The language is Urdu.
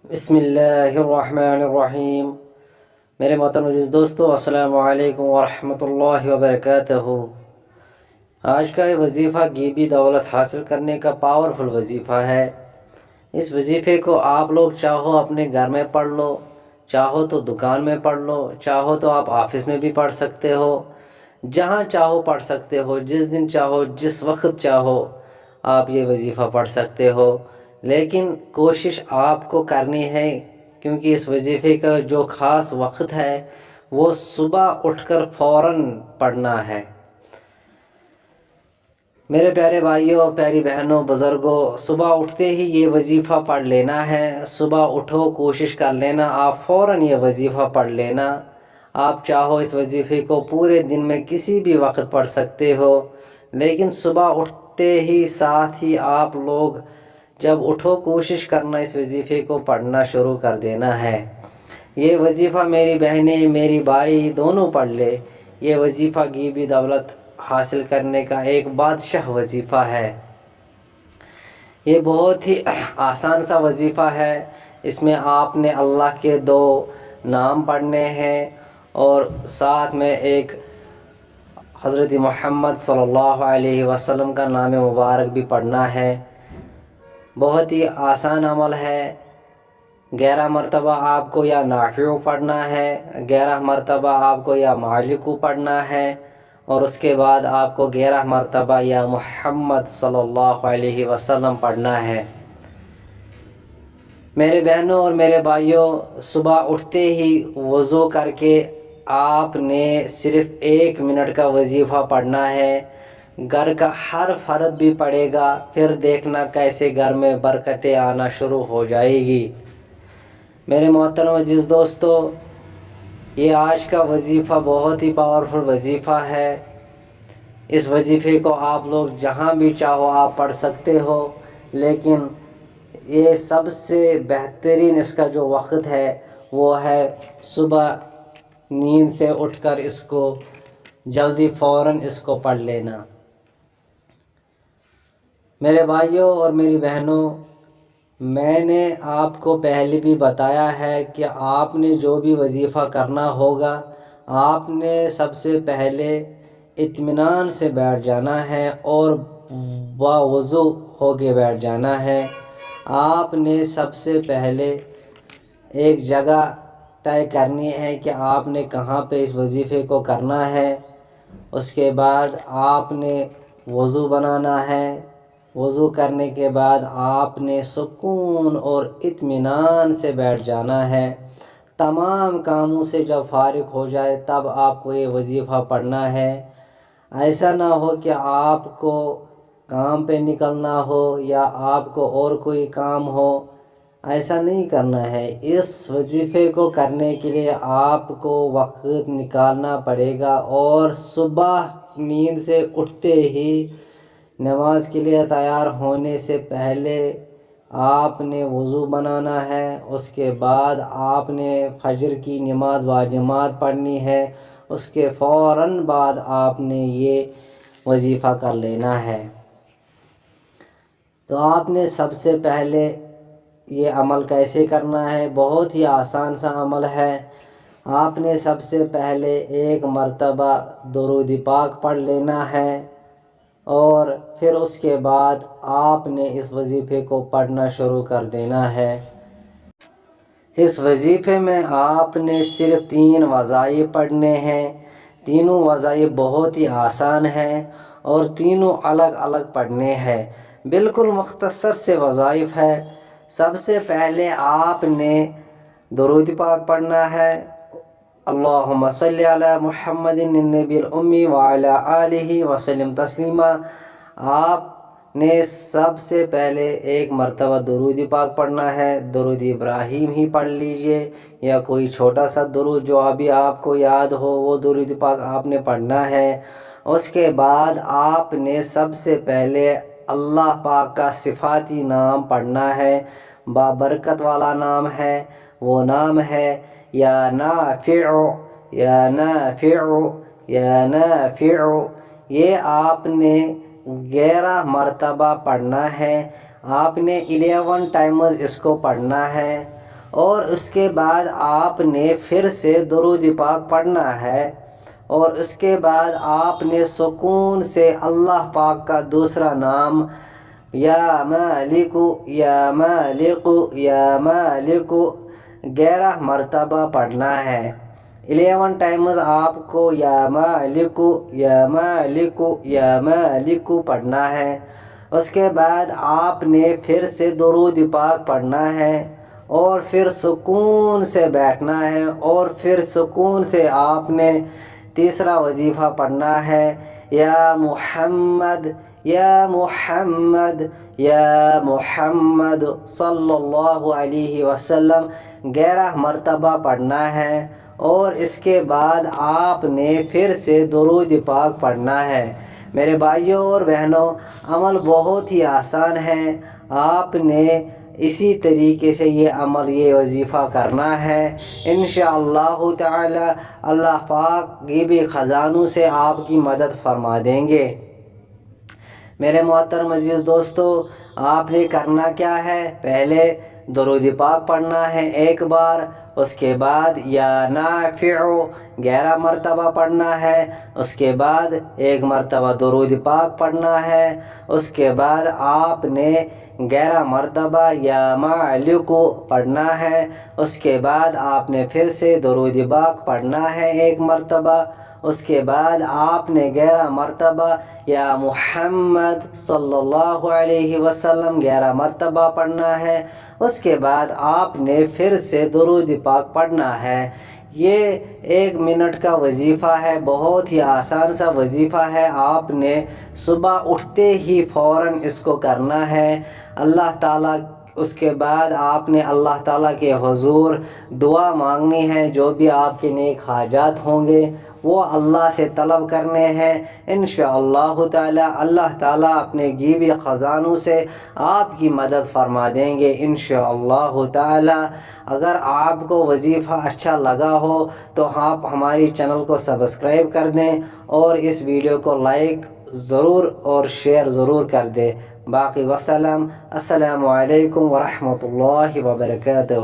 بسم اللہ الرحمن الرحیم۔ میرے محترم عزیز دوستو، السلام علیکم ورحمۃ اللہ وبرکاتہ۔ آج کا یہ وظیفہ غیبی دولت حاصل کرنے کا پاورفل وظیفہ ہے۔ اس وظیفے کو آپ لوگ چاہو اپنے گھر میں پڑھ لو، چاہو تو دکان میں پڑھ لو، چاہو تو آپ آفس میں بھی پڑھ سکتے ہو، جہاں چاہو پڑھ سکتے ہو، جس دن چاہو جس وقت چاہو آپ یہ وظیفہ پڑھ سکتے ہو۔ لیکن کوشش آپ کو کرنی ہے، کیونکہ اس وظیفے کا جو خاص وقت ہے وہ صبح اٹھ کر فوراً پڑھنا ہے۔ میرے پیارے بھائیوں، پیاری بہنوں، بزرگوں، صبح اٹھتے ہی یہ وظیفہ پڑھ لینا ہے۔ صبح اٹھو، کوشش کر لینا آپ فوراً یہ وظیفہ پڑھ لینا۔ آپ چاہو اس وظیفے کو پورے دن میں کسی بھی وقت پڑھ سکتے ہو، لیکن صبح اٹھتے ہی ساتھ ہی آپ لوگ جب اٹھو کوشش کرنا اس وظیفے کو پڑھنا شروع کر دینا ہے۔ یہ وظیفہ میری بہنیں، میری بھائی دونوں پڑھ لے۔ یہ وظیفہ غیبی دولت حاصل کرنے کا ایک بادشاہ وظیفہ ہے۔ یہ بہت ہی آسان سا وظیفہ ہے۔ اس میں آپ نے اللہ کے 2 نام پڑھنے ہیں اور ساتھ میں ایک حضرت محمد صلی اللہ علیہ وسلم کا نام مبارک بھی پڑھنا ہے۔ بہت ہی آسان عمل ہے۔ 11 مرتبہ آپ کو یا نافع پڑھنا ہے، 11 مرتبہ آپ کو یا مالک پڑھنا ہے، اور اس کے بعد آپ کو 11 مرتبہ یا محمد صلی اللہ علیہ وسلم پڑھنا ہے۔ میرے بہنوں اور میرے بھائیوں، صبح اٹھتے ہی وضو کر کے آپ نے صرف 1 منٹ کا وظیفہ پڑھنا ہے۔ گھر کا ہر فرد بھی پڑھے گا، پھر دیکھنا کیسے گھر میں برکتیں آنا شروع ہو جائے گی۔ میرے محترم عزیز دوستو، یہ آج کا وظیفہ بہت ہی پاورفل وظیفہ ہے۔ اس وظیفے کو آپ لوگ جہاں بھی چاہو آپ پڑھ سکتے ہو، لیکن یہ سب سے بہترین اس کا جو وقت ہے وہ ہے صبح نیند سے اٹھ کر اس کو جلدی فوراً اس کو پڑھ لینا۔ میرے بھائیوں اور میری بہنوں، میں نے آپ کو پہلے بھی بتایا ہے کہ آپ نے جو بھی وظیفہ کرنا ہوگا، آپ نے سب سے پہلے اطمینان سے بیٹھ جانا ہے اور باوضو ہو کے بیٹھ جانا ہے۔ آپ نے سب سے پہلے ایک جگہ طے کرنی ہے کہ آپ نے کہاں پہ اس وظیفے کو کرنا ہے۔ اس کے بعد آپ نے وضو بنانا ہے۔ وضو کرنے کے بعد آپ نے سکون اور اطمینان سے بیٹھ جانا ہے۔ تمام کاموں سے جب فارغ ہو جائے تب آپ کو یہ وظیفہ پڑھنا ہے۔ ایسا نہ ہو کہ آپ کو کام پہ نکلنا ہو یا آپ کو اور کوئی کام ہو، ایسا نہیں کرنا ہے۔ اس وظیفے کو کرنے کے لیے آپ کو وقت نکالنا پڑے گا، اور صبح نیند سے اٹھتے ہی نماز کے لیے تیار ہونے سے پہلے آپ نے وضو بنانا ہے۔ اس کے بعد آپ نے فجر کی نماز باجماعت پڑھنی ہے۔ اس کے فوراً بعد آپ نے یہ وظیفہ کر لینا ہے۔ تو آپ نے سب سے پہلے یہ عمل کیسے کرنا ہے؟ بہت ہی آسان سا عمل ہے۔ آپ نے سب سے پہلے 1 مرتبہ درود پاک پڑھ لینا ہے، اور پھر اس کے بعد آپ نے اس وظیفے کو پڑھنا شروع کر دینا ہے۔ اس وظیفے میں آپ نے صرف 3 وظائف پڑھنے ہیں۔ تینوں وظائف بہت ہی آسان ہیں اور تینوں الگ الگ پڑھنے ہیں۔ بالکل مختصر سے وظائف ہے۔ سب سے پہلے آپ نے درود پاک پڑھنا ہے، اللہم صلی علی محمد النبی الامی وعلی آلہ وسلم تسلیما۔ آپ نے سب سے پہلے 1 مرتبہ درود پاک پڑھنا ہے۔ درود ابراہیم ہی پڑھ لیجئے یا کوئی چھوٹا سا درود جو ابھی آپ کو یاد ہو، وہ درود پاک آپ نے پڑھنا ہے۔ اس کے بعد آپ نے سب سے پہلے اللہ پاک کا صفاتی نام پڑھنا ہے۔ بابرکت والا نام ہے، وہ نام ہے یا نافع یا نافع یا نافع۔ یہ آپ نے 11 مرتبہ پڑھنا ہے۔ آپ نے 11 ٹائمز اس کو پڑھنا ہے، اور اس کے بعد آپ نے پھر سے درود پاک پڑھنا ہے، اور اس کے بعد آپ نے سکون سے اللہ پاک کا دوسرا نام یا مالک یا مالک یا مالک 11 مرتبہ پڑھنا ہے۔ 11 ٹائمز آپ کو یا مالک یا مالک یا مالک پڑھنا ہے۔ اس کے بعد آپ نے پھر سے درود پاک پڑھنا ہے، اور پھر سکون سے بیٹھنا ہے، اور پھر سکون سے آپ نے تیسرا وظیفہ پڑھنا ہے، یا محمد یا محمد یا محمد صلی اللہ علیہ وسلم 11 مرتبہ پڑھنا ہے، اور اس کے بعد آپ نے پھر سے درود پاک پڑھنا ہے۔ میرے بھائیوں اور بہنوں، عمل بہت ہی آسان ہے۔ آپ نے اسی طریقے سے یہ عمل، یہ وظیفہ کرنا ہے۔ انشاءاللہ تعالی اللہ پاک غیبی خزانوں سے آپ کی مدد فرما دیں گے۔ میرے محترم عزیز دوستو، آپ نے کرنا کیا ہے؟ پہلے درود پاک پڑھنا ہے 1 بار، اس کے بعد یا نافع 11 مرتبہ پڑھنا ہے، اس کے بعد 1 مرتبہ درود پاک پڑھنا ہے، اس کے بعد آپ نے 11 مرتبہ یا مالک پڑھنا ہے، اس کے بعد آپ نے پھر سے درود پاک پڑھنا ہے 1 مرتبہ، اس کے بعد آپ نے 11 مرتبہ یا محمد صلی اللہ علیہ وسلم 11 مرتبہ پڑھنا ہے، اس کے بعد آپ نے پھر سے درود پاک پڑھنا ہے۔ یہ 1 منٹ کا وظیفہ ہے، بہت ہی آسان سا وظیفہ ہے۔ آپ نے صبح اٹھتے ہی فوراً اس کو کرنا ہے۔ اللہ تعالیٰ، اس کے بعد آپ نے اللہ تعالیٰ کے حضور دعا مانگنی ہے، جو بھی آپ کے نیک حاجات ہوں گے وہ اللہ سے طلب کرنے ہیں۔ انشاءاللہ تعالی اللہ تعالیٰ اپنے غیبی خزانوں سے آپ کی مدد فرما دیں گے انشاءاللہ تعالی۔ اگر آپ کو وظیفہ اچھا لگا ہو تو آپ ہماری چینل کو سبسکرائب کر دیں، اور اس ویڈیو کو لائک ضرور اور شیئر ضرور کر دیں۔ باقی وسلام، السلام علیکم ورحمۃ اللہ وبرکاتہ۔